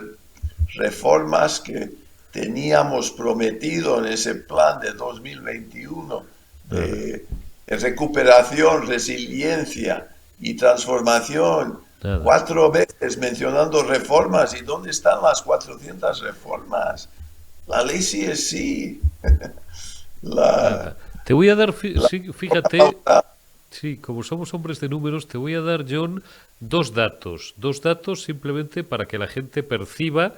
reformas que teníamos prometido en ese plan de 2021 de recuperación, resiliencia y transformación. Nada. 4 veces mencionando reformas. ¿Y dónde están las 400 reformas? La ley sí es sí. Te voy a dar, sí, fíjate, sí, como somos hombres de números, te voy a dar, John, dos datos simplemente para que la gente perciba.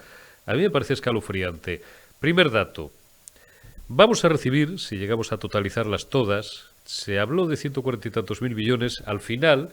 A mí me parece escalofriante. Primer dato, vamos a recibir, si llegamos a totalizarlas todas, se habló de 140 y tantos mil millones, al final,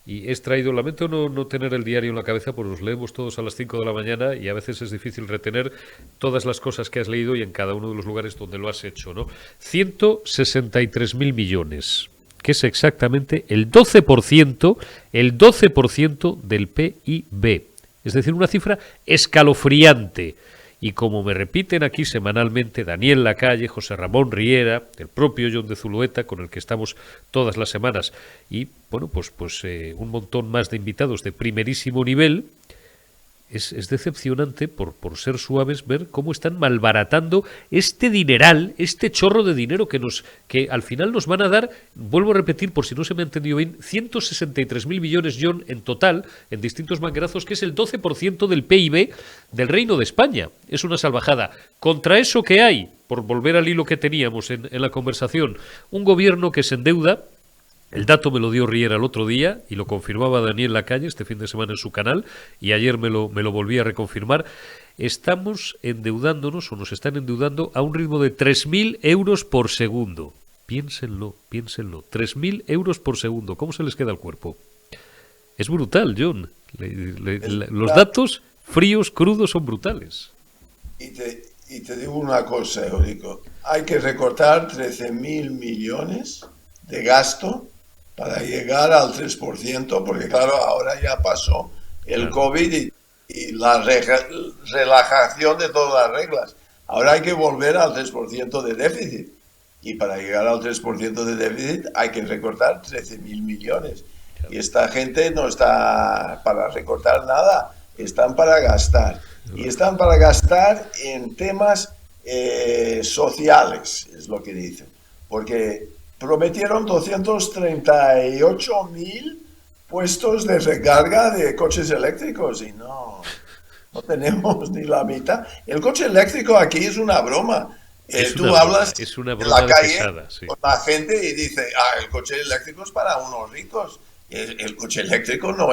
y he extraído, lamento no tener el diario en la cabeza, pues los leemos todos a las 5 de la mañana y a veces es difícil retener todas las cosas que has leído y en cada uno de los lugares donde lo has hecho, ¿no? 163 mil millones, que es exactamente el 12% del PIB. Es decir, una cifra escalofriante. Y como me repiten aquí semanalmente Daniel Lacalle, José Ramón Riera, el propio John de Zulueta, con el que estamos todas las semanas, y bueno, pues un montón más de invitados de primerísimo nivel, es decepcionante, por ser suaves, ver cómo están malbaratando este dineral, este chorro de dinero que al final nos van a dar, vuelvo a repetir por si no se me ha entendido bien, 163 mil millones, John, en total, en distintos manguerazos, que es el 12% del PIB del Reino de España. Es una salvajada. Contra eso que hay, por volver al hilo que teníamos en la conversación, un gobierno que se endeuda. El dato me lo dio Riera el otro día y lo confirmaba Daniel Lacalle este fin de semana en su canal y ayer me lo volví a reconfirmar. Estamos endeudándonos o nos están endeudando a un ritmo de 3.000 euros por segundo. Piénsenlo. 3.000 euros por segundo. ¿Cómo se les queda el cuerpo? Es brutal, John. Los datos fríos, crudos, son brutales. Y te digo una cosa, Eurico. Hay que recortar 13.000 millones de gasto para llegar al 3%, porque claro, ahora ya pasó el COVID y la relajación de todas las reglas. Ahora hay que volver al 3% de déficit. Y para llegar al 3% de déficit hay que recortar 13.000 millones. Y esta gente no está para recortar nada, están para gastar. Y están para gastar en temas sociales, es lo que dicen. Porque prometieron 238.000 puestos de recarga de coches eléctricos y no tenemos ni la mitad. El coche eléctrico aquí es una broma. Tú hablas en la calle con la gente y dice, el coche eléctrico es para unos ricos. El coche eléctrico no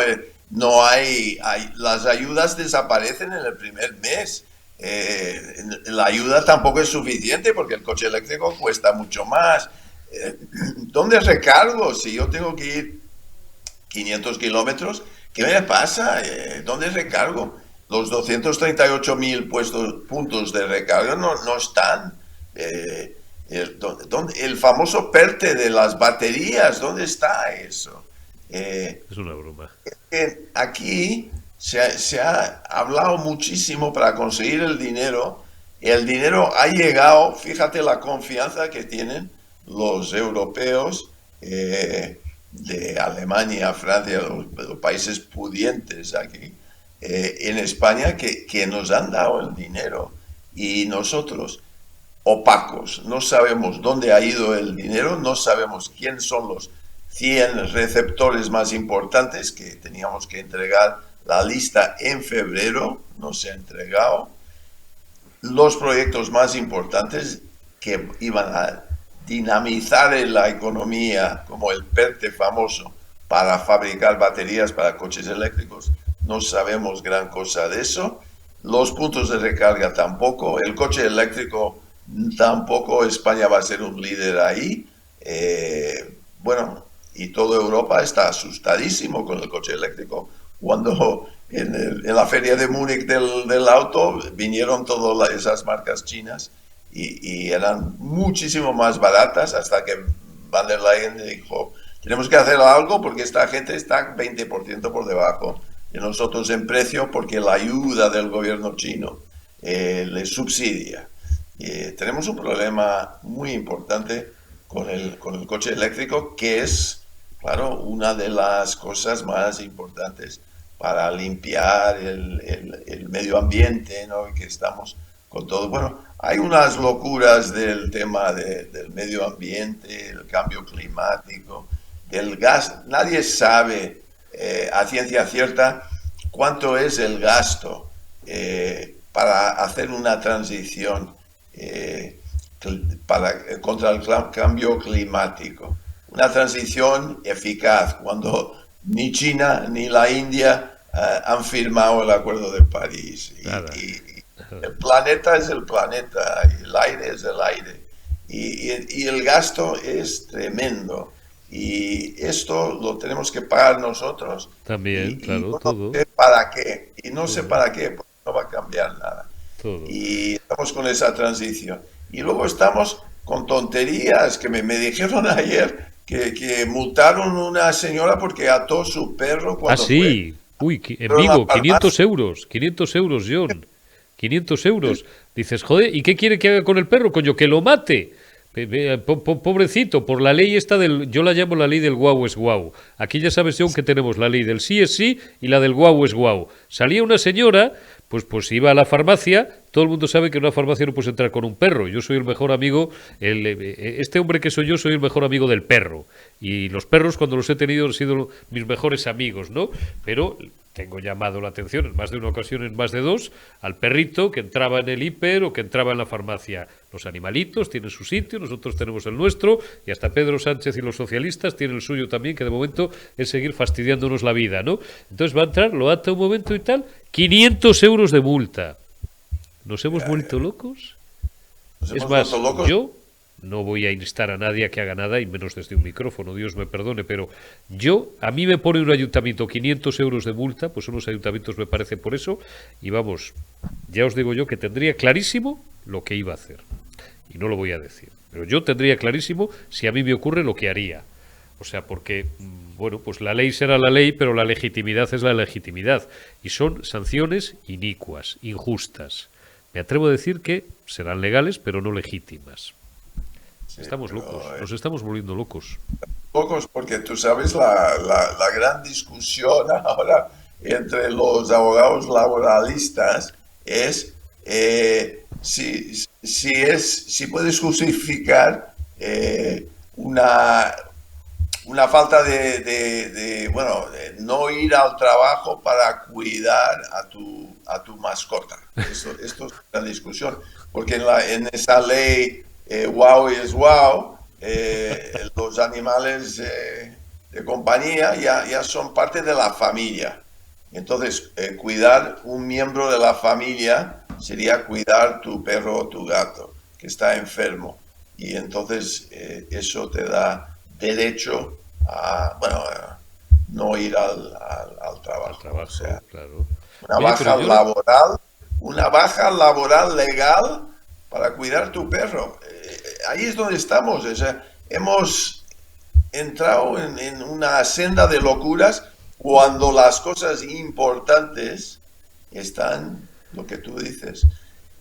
hay, las ayudas desaparecen en el primer mes. La ayuda tampoco es suficiente porque el coche eléctrico cuesta mucho más. ¿Dónde recargo? Si yo tengo que ir 500 kilómetros, ¿qué me pasa? ¿Dónde recargo? Los 238.000 puntos de recarga no están. El famoso PERTE de las baterías, ¿dónde está eso? Es una broma. Aquí se ha hablado muchísimo para conseguir el dinero. El dinero ha llegado, fíjate la confianza que tienen los europeos de Alemania, Francia, los países pudientes aquí en España que nos han dado el dinero y nosotros opacos, no sabemos dónde ha ido el dinero, no sabemos quiénes son los 100 receptores más importantes que teníamos que entregar la lista en febrero, no se ha entregado. Los proyectos más importantes que iban a dinamizar en la economía, como el PERTE famoso, para fabricar baterías para coches eléctricos, no sabemos gran cosa de eso. Los puntos de recarga tampoco. El coche eléctrico tampoco. España va a ser un líder ahí. Bueno, y toda Europa está asustadísimo con el coche eléctrico. Cuando en la feria de Múnich del auto vinieron todas esas marcas chinas y eran muchísimo más baratas hasta que Van der Leyen dijo, Tenemos que hacer algo porque esta gente está 20% por debajo de nosotros en precio porque la ayuda del gobierno chino les subsidia. Tenemos un problema muy importante con el coche eléctrico, que es, claro, una de las cosas más importantes para limpiar el medio ambiente, ¿no? Y que estamos con todo. Bueno, hay unas locuras del tema del medio ambiente, el cambio climático, del gas. Nadie sabe a ciencia cierta cuánto es el gasto para hacer una transición contra el cambio climático. Una transición eficaz cuando ni China ni la India han firmado el Acuerdo de París. Y el planeta es el planeta, y el aire es el aire. Y el gasto es tremendo. Y esto lo tenemos que pagar nosotros. También, claro, no todo. sé para qué. Y no sé Todo, para qué, porque no va a cambiar nada. todo. Y estamos con esa transición. Y luego estamos con tonterías que me dijeron ayer que multaron a una señora porque ató su perro Ah, cuando sí. Uy, en Pero Vigo, la palma- 500 euros. 500 euros, John. 500 euros. Dices, joder, ¿y qué quiere que haga con el perro, coño? Que lo mate. Pobrecito, por la ley esta del... Yo la llamo la ley del guau es guau. Aquí ya sabes, John, que tenemos la ley del sí es sí y la del guau es guau. Salía una señora, pues iba a la farmacia. Todo el mundo sabe que en una farmacia no puedes entrar con un perro. Yo soy el mejor amigo, este hombre que soy yo, soy el mejor amigo del perro. Y los perros, cuando los he tenido, han sido mis mejores amigos, ¿no? Pero tengo llamado la atención en más de una ocasión, en más de dos, al perrito que entraba en el hiper o que entraba en la farmacia. Los animalitos tienen su sitio, nosotros tenemos el nuestro, y hasta Pedro Sánchez y los socialistas tienen el suyo también, que de momento es seguir fastidiándonos la vida, ¿no? Entonces va a entrar, lo ata un momento y tal, 500 euros de multa. ¿Nos hemos vuelto locos? nos Es hemos más, vuelto locos. yo no voy a instar a nadie a que haga nada, y menos desde un micrófono, Dios me perdone, pero a mí me pone un ayuntamiento 500 euros de multa, pues unos ayuntamientos me parece por eso, y vamos, ya os digo yo que tendría clarísimo lo que iba a hacer, y no lo voy a decir, pero yo tendría clarísimo si a mí me ocurre lo que haría. O sea, porque, bueno, pues la ley será la ley, pero la legitimidad es la legitimidad, y son sanciones inicuas, injustas. Me atrevo a decir que serán legales, pero no legítimas. Sí, Estamos pero, locos, nos estamos volviendo locos. pocos, porque tú sabes la gran discusión ahora entre los abogados laboralistas es si puedes justificar una falta de no ir al trabajo para cuidar a tu mascota. Esto es una discusión, porque en esa ley wow es wow, los animales de compañía ya son parte de la familia. Entonces, cuidar un miembro de la familia sería cuidar tu perro o tu gato que está enfermo. Y entonces eso te da derecho a, no ir al trabajo. Al trabajo, O sea, claro. una Oye, baja pero yo laboral, una baja laboral legal para cuidar tu perro. Ahí es donde estamos. O sea, hemos entrado en una senda de locuras cuando las cosas importantes están, lo que tú dices.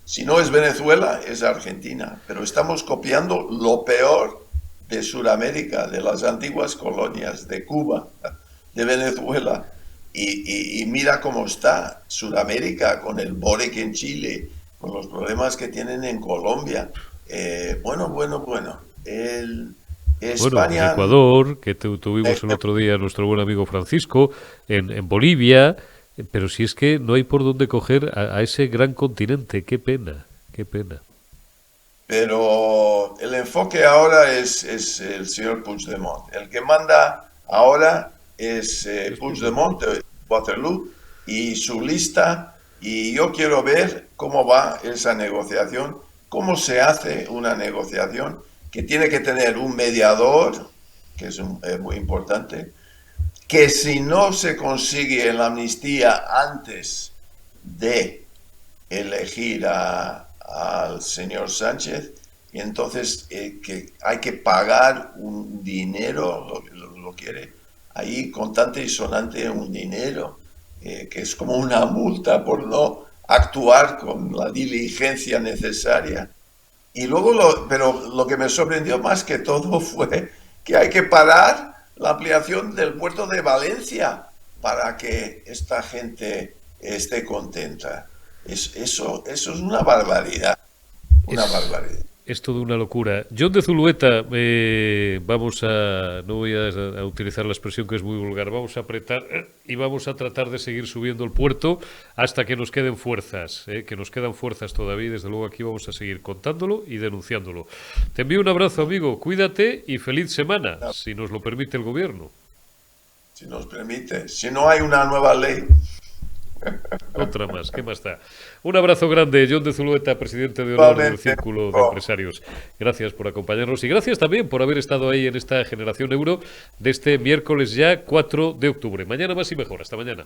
Si no es Venezuela, es Argentina. Pero estamos copiando lo peor de Sudamérica, de las antiguas colonias, de Cuba, de Venezuela. Y mira cómo está Sudamérica con el Boric en Chile, con los problemas que tienen en Colombia. Bueno. Bueno, en España, Ecuador, que tuvimos el otro día nuestro buen amigo Francisco, en Bolivia, pero si es que no hay por dónde coger a ese gran continente, qué pena, qué pena. pero el enfoque ahora es el señor Puigdemont. El que manda ahora es Puigdemont de Waterloo y su lista, y yo quiero ver cómo va esa negociación, cómo se hace una negociación que tiene que tener un mediador, que es muy importante, que si no se consigue la amnistía antes de elegir al señor Sánchez, y entonces que hay que pagar un dinero, lo lo quiere, ahí contante y sonante un dinero, que es como una multa por no actuar con la diligencia necesaria. Y luego, pero lo que me sorprendió más que todo fue que hay que parar la ampliación del puerto de Valencia para que esta gente esté contenta. Eso es una barbaridad, una barbaridad. Es toda una locura. John de Zulueta, no voy a utilizar la expresión que es muy vulgar, vamos a apretar y vamos a tratar de seguir subiendo el puerto hasta que nos queden fuerzas, que nos quedan fuerzas todavía, y desde luego aquí vamos a seguir contándolo y denunciándolo. Te envío un abrazo, amigo, cuídate y feliz semana, si nos lo permite el gobierno. Si nos permite, si no hay una nueva ley. Otra más, ¿qué más da? Un abrazo grande, John de Zulueta, presidente de honor del Círculo de Empresarios. Gracias por acompañarnos y gracias también por haber estado ahí en esta Generación Euro de este miércoles ya 4 de octubre. Mañana más y mejor. Hasta mañana.